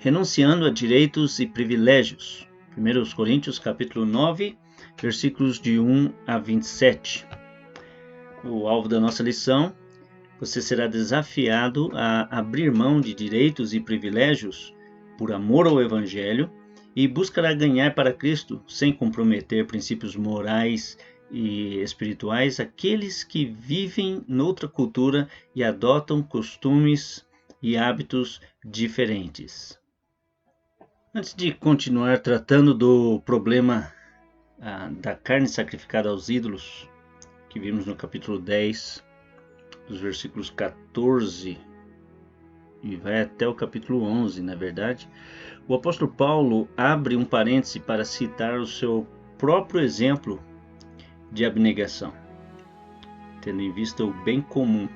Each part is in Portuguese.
renunciando a direitos e privilégios. 1 Coríntios capítulo 9, versículos de 1 a 27. O alvo da nossa lição: você será desafiado a abrir mão de direitos e privilégios por amor ao Evangelho e buscará ganhar para Cristo, sem comprometer princípios morais e espirituais, aqueles que vivem noutra cultura e adotam costumes e hábitos diferentes. Antes de continuar tratando do problema da carne sacrificada aos ídolos, que vimos no capítulo 10, dos versículos 14 e vai até o capítulo 11, na verdade, o apóstolo Paulo abre um parêntese para citar o seu próprio exemplo de abnegação, tendo em vista o bem comum.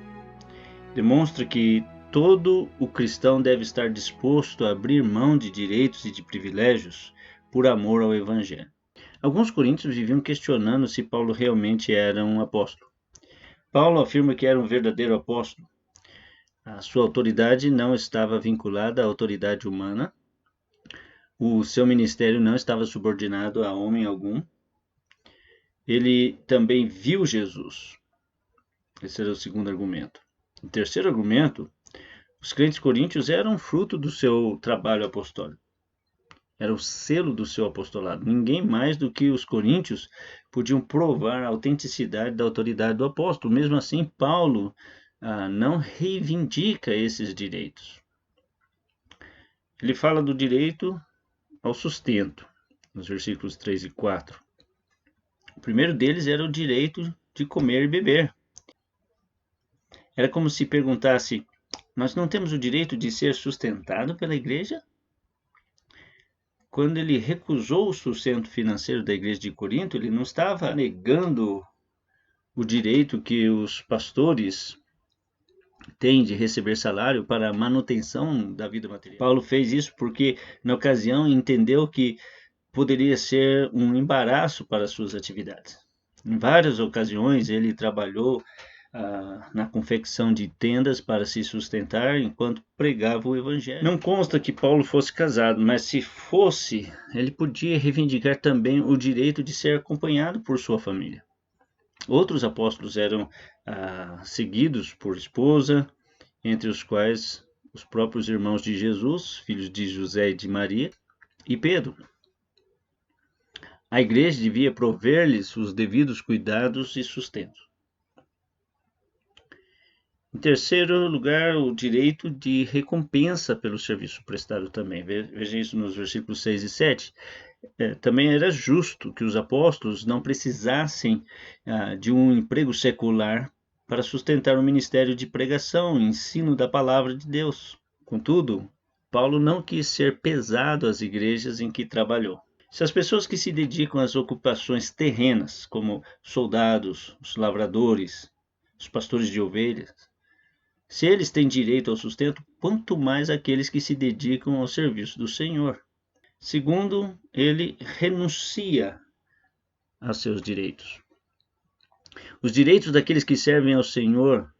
Demonstra que todo o cristão deve estar disposto a abrir mão de direitos e de privilégios por amor ao Evangelho. Alguns coríntios viviam questionando se Paulo realmente era um apóstolo. Paulo afirma que era um verdadeiro apóstolo. A sua autoridade não estava vinculada à autoridade humana. O seu ministério não estava subordinado a homem algum. Ele também viu Jesus. Esse era o segundo argumento. O terceiro argumento: os crentes coríntios eram fruto do seu trabalho apostólico. Era o selo do seu apostolado. Ninguém mais do que os coríntios podiam provar a autenticidade da autoridade do apóstolo. Mesmo assim, Paulo não reivindica esses direitos. Ele fala do direito ao sustento, nos versículos 3 e 4. O primeiro deles era o direito de comer e beber. Era como se perguntasse: nós não temos o direito de ser sustentado pela igreja? Quando ele recusou o sustento financeiro da igreja de Corinto, ele não estava negando o direito que os pastores têm de receber salário para a manutenção da vida material. Paulo fez isso porque, na ocasião, entendeu que poderia ser um embaraço para suas atividades. Em várias ocasiões, ele trabalhou na confecção de tendas para se sustentar enquanto pregava o Evangelho. Não consta que Paulo fosse casado, mas se fosse, ele podia reivindicar também o direito de ser acompanhado por sua família. Outros apóstolos eram seguidos por esposa, entre os quais os próprios irmãos de Jesus, filhos de José e de Maria, e Pedro. A igreja devia prover-lhes os devidos cuidados e sustento. Em terceiro lugar, o direito de recompensa pelo serviço prestado também. Veja isso nos versículos 6 e 7. Também era justo que os apóstolos não precisassem de um emprego secular para sustentar o ministério de pregação e ensino da palavra de Deus. Contudo, Paulo não quis ser pesado às igrejas em que trabalhou. Se as pessoas que se dedicam às ocupações terrenas, como soldados, os lavradores, os pastores de ovelhas, se eles têm direito ao sustento, quanto mais aqueles que se dedicam ao serviço do Senhor. Segundo, ele renuncia a seus direitos. Os direitos daqueles que servem ao Senhor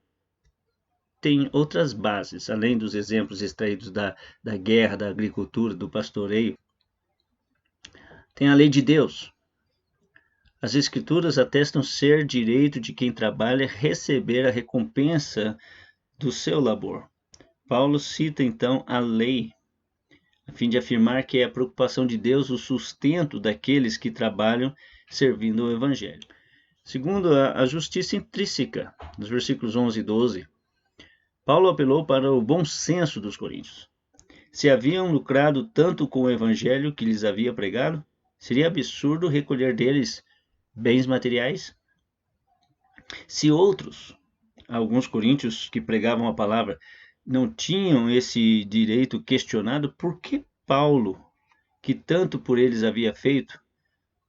têm outras bases, além dos exemplos extraídos da guerra, da agricultura, do pastoreio. Tem a lei de Deus. As Escrituras atestam ser direito de quem trabalha receber a recompensa do seu labor. Paulo cita então a lei, a fim de afirmar que é a preocupação de Deus o sustento daqueles que trabalham servindo ao Evangelho. Segundo, a justiça intrínseca, nos versículos 11 e 12, Paulo apelou para o bom senso dos coríntios. Se haviam lucrado tanto com o Evangelho que lhes havia pregado, seria absurdo recolher deles bens materiais? Se outros, alguns coríntios que pregavam a palavra, não tinham esse direito questionado, por que Paulo, que tanto por eles havia feito,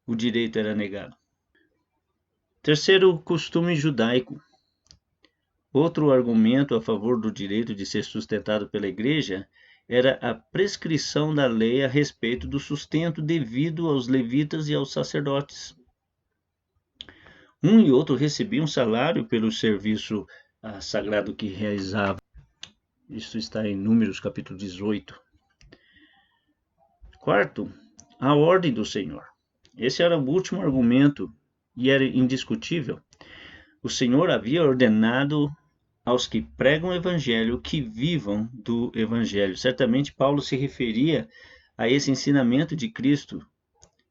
o direito era negado? Terceiro, o costume judaico. Outro argumento a favor do direito de ser sustentado pela igreja era a prescrição da lei a respeito do sustento devido aos levitas e aos sacerdotes. Um e outro recebiam salário pelo serviço sagrado que realizavam. Isso está em Números capítulo 18. Quarto, a ordem do Senhor. Esse era o último argumento e era indiscutível. O Senhor havia ordenado aos que pregam o Evangelho que vivam do Evangelho. Certamente Paulo se referia a esse ensinamento de Cristo,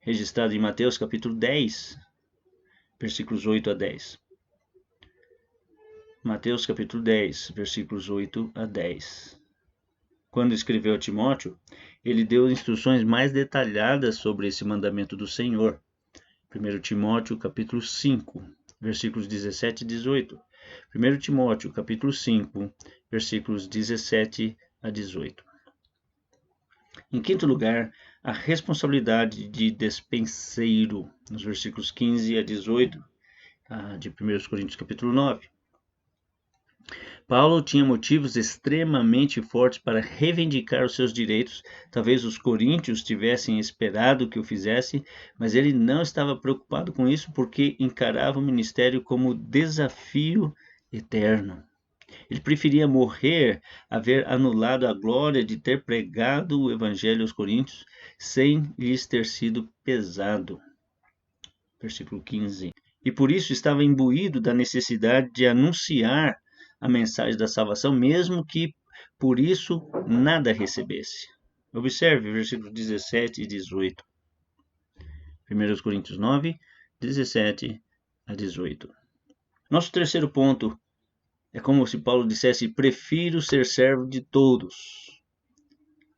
registrado em Mateus capítulo 10, versículos 8 a 10. Mateus capítulo 10, versículos 8 a 10. Quando escreveu a Timóteo, ele deu instruções mais detalhadas sobre esse mandamento do Senhor. 1 Timóteo capítulo 5, versículos 17 e 18. 1 Timóteo capítulo 5, versículos 17 a 18. Em quinto lugar, a responsabilidade de despenseiro, nos versículos 15 a 18 de 1 Coríntios capítulo 9. Paulo tinha motivos extremamente fortes para reivindicar os seus direitos. Talvez os coríntios tivessem esperado que o fizesse, mas ele não estava preocupado com isso porque encarava o ministério como desafio eterno. Ele preferia morrer a ver anulado a glória de ter pregado o evangelho aos coríntios sem lhes ter sido pesado. Versículo 15. E por isso estava imbuído da necessidade de anunciar a mensagem da salvação, mesmo que por isso nada recebesse. Observe versículos 17 e 18. 1 Coríntios 9, 17 a 18. Nosso terceiro ponto é como se Paulo dissesse: prefiro ser servo de todos.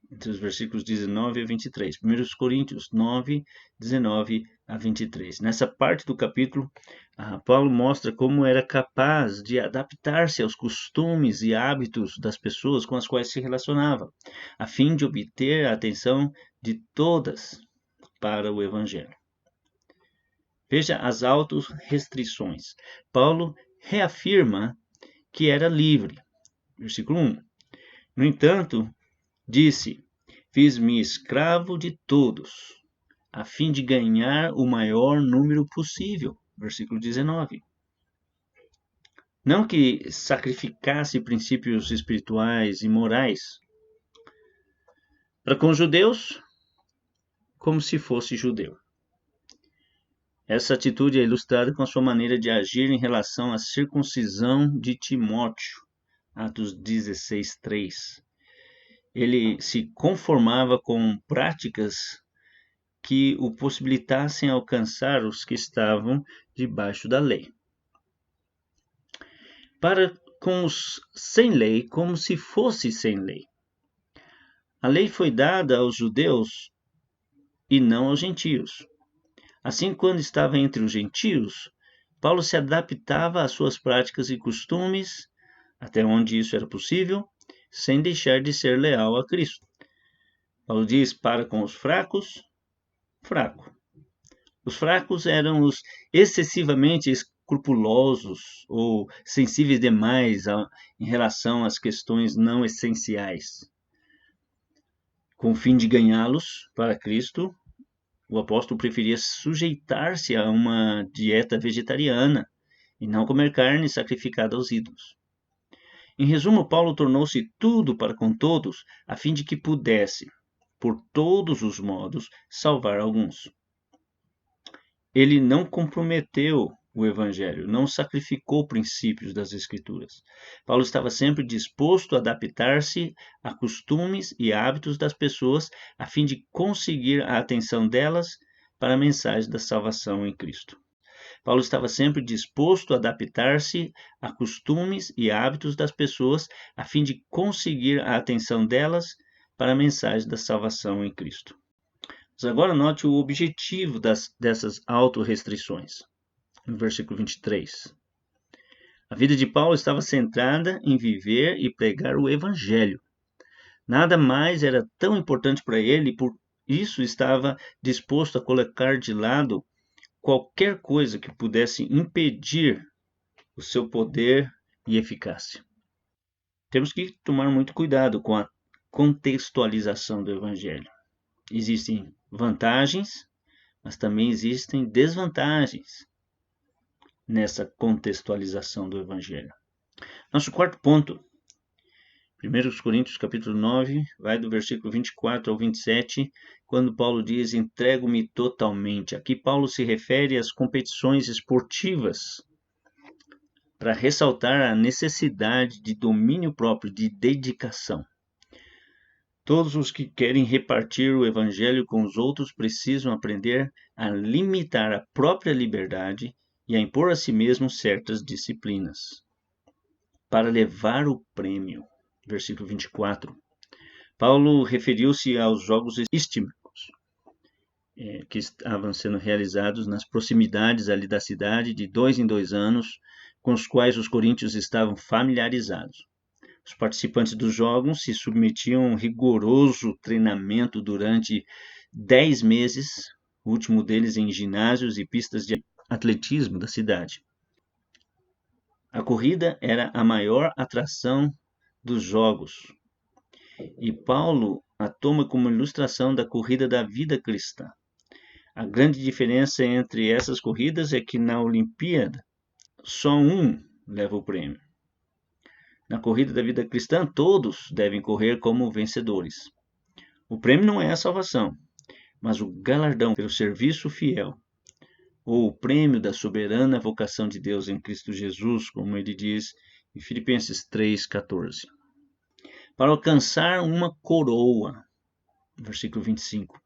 Entre os versículos 19 a 23. 1 Coríntios 9, 19 a 23. Nessa parte do capítulo, Paulo mostra como era capaz de adaptar-se aos costumes e hábitos das pessoas com as quais se relacionava, a fim de obter a atenção de todas para o Evangelho. Veja as autorrestrições. Paulo reafirma que era livre. Versículo 1. No entanto, disse: fiz-me escravo de todos, a fim de ganhar o maior número possível. Versículo 19. Não que sacrificasse princípios espirituais e morais para com os judeus, como se fosse judeu. Essa atitude é ilustrada com a sua maneira de agir em relação à circuncisão de Timóteo, Atos 16, 3. Ele se conformava com práticas que o possibilitassem alcançar os que estavam debaixo da lei. Para com os sem lei, como se fosse sem lei. A lei foi dada aos judeus e não aos gentios. Assim, quando estava entre os gentios, Paulo se adaptava às suas práticas e costumes, até onde isso era possível, sem deixar de ser leal a Cristo. Paulo diz: para com os fracos, fraco. Os fracos eram os excessivamente escrupulosos ou sensíveis demais em relação às questões não essenciais. Com o fim de ganhá-los para Cristo, o apóstolo preferia sujeitar-se a uma dieta vegetariana e não comer carne sacrificada aos ídolos. Em resumo, Paulo tornou-se tudo para com todos, a fim de que pudesse, por todos os modos, salvar alguns. Ele não comprometeu o Evangelho, não sacrificou princípios das Escrituras. Paulo estava sempre disposto a adaptar-se a costumes e hábitos das pessoas, a fim de conseguir a atenção delas para a mensagem da salvação em Cristo. Paulo estava sempre disposto a adaptar-se a costumes e hábitos das pessoas, a fim de conseguir a atenção delas para a mensagem da salvação em Cristo. Mas agora note o objetivo dessas autorrestrições. No versículo 23. A vida de Paulo estava centrada em viver e pregar o Evangelho. Nada mais era tão importante para ele, e por isso estava disposto a colocar de lado qualquer coisa que pudesse impedir o seu poder e eficácia. Temos que tomar muito cuidado com a contextualização do Evangelho. Existem vantagens, mas também existem desvantagens nessa contextualização do Evangelho. Nosso quarto ponto 1 Coríntios capítulo 9, vai do versículo 24 ao 27, quando Paulo diz: entrego-me totalmente. Aqui Paulo se refere às competições esportivas, para ressaltar a necessidade de domínio próprio, de dedicação. Todos os que querem repartir o evangelho com os outros precisam aprender a limitar a própria liberdade e a impor a si mesmo certas disciplinas, para levar o prêmio. Versículo 24. Paulo referiu-se aos jogos istímicos, que estavam sendo realizados nas proximidades ali da cidade, de 2 em 2 anos, com os quais os coríntios estavam familiarizados. Os participantes dos jogos se submetiam a um rigoroso treinamento durante 10 meses, o último deles em ginásios e pistas de atletismo da cidade. A corrida era a maior atração dos jogos, e Paulo a toma como ilustração da corrida da vida cristã. A grande diferença entre essas corridas é que na Olimpíada só um leva o prêmio. Na corrida da vida cristã, todos devem correr como vencedores. O prêmio não é a salvação, mas o galardão pelo serviço fiel, ou o prêmio da soberana vocação de Deus em Cristo Jesus, como ele diz em Filipenses 3,14. Para alcançar uma coroa, versículo 25,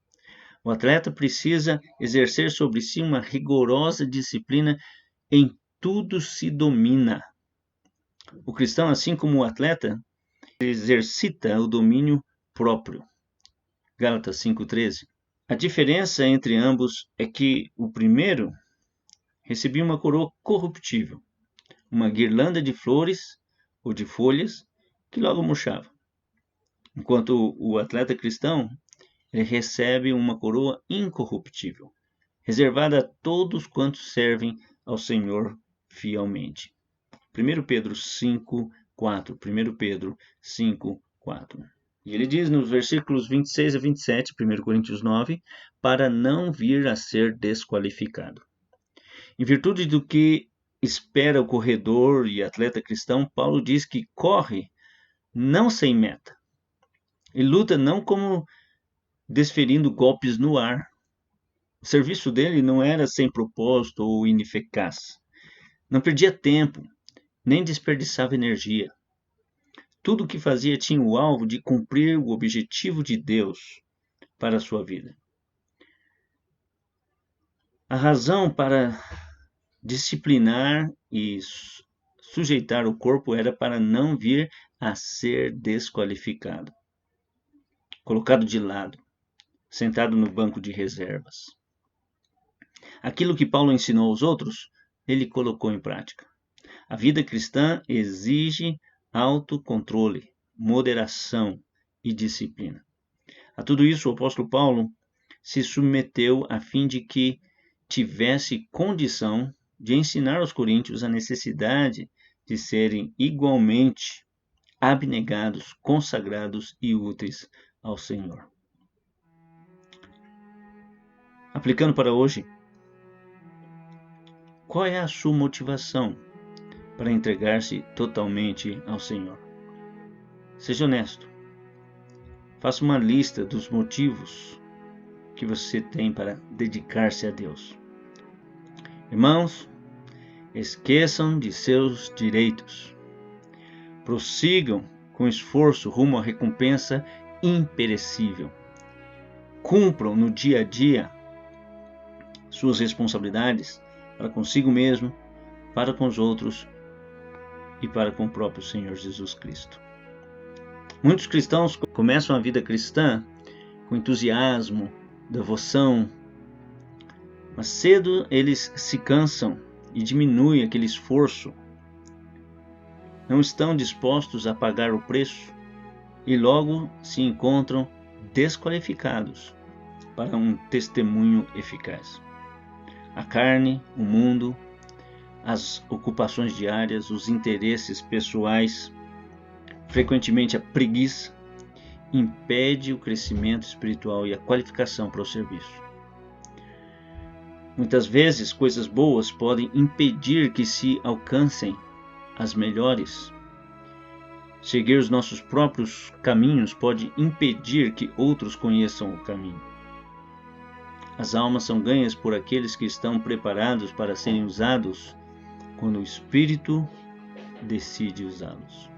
o atleta precisa exercer sobre si uma rigorosa disciplina. Em tudo se domina. O cristão, assim como o atleta, exercita o domínio próprio. Gálatas 5,13. A diferença entre ambos é que o primeiro recebia uma coroa corruptível, uma guirlanda de flores ou de folhas que logo murchava, enquanto o atleta cristão ele recebe uma coroa incorruptível, reservada a todos quantos servem ao Senhor fielmente. 1 Pedro 5,4. 1 Pedro 5,4. E ele diz nos versículos 26 a 27, 1 Coríntios 9, para não vir a ser desqualificado. Em virtude do que espera o corredor e atleta cristão, Paulo diz que corre não sem meta. Ele luta não como desferindo golpes no ar. O serviço dele não era sem propósito ou ineficaz. Não perdia tempo, nem desperdiçava energia. Tudo o que fazia tinha o alvo de cumprir o objetivo de Deus para a sua vida. A razão para disciplinar e sujeitar o corpo era para não vir a ser desqualificado, colocado de lado, sentado no banco de reservas. Aquilo que Paulo ensinou aos outros, ele colocou em prática. A vida cristã exige autocontrole, moderação e disciplina. A tudo isso, o apóstolo Paulo se submeteu a fim de que tivesse condição de ensinar aos coríntios a necessidade de serem igualmente abnegados, consagrados e úteis ao Senhor. Aplicando para hoje, qual é a sua motivação para entregar-se totalmente ao Senhor? Seja honesto. Faça uma lista dos motivos que você tem para dedicar-se a Deus. Irmãos, esqueçam de seus direitos. Prossigam com esforço rumo à recompensa imperecível. Cumpram no dia a dia suas responsabilidades para consigo mesmo, para com os outros e para com o próprio Senhor Jesus Cristo. Muitos cristãos começam a vida cristã com entusiasmo, devoção, mas cedo eles se cansam e diminuem aquele esforço. Não estão dispostos a pagar o preço e logo se encontram desqualificados para um testemunho eficaz. A carne, o mundo, as ocupações diárias, os interesses pessoais, frequentemente a preguiça, impede o crescimento espiritual e a qualificação para o serviço. Muitas vezes, coisas boas podem impedir que se alcancem as melhores. Seguir os nossos próprios caminhos pode impedir que outros conheçam o caminho. As almas são ganhas por aqueles que estão preparados para serem usados quando o Espírito decide usá-los.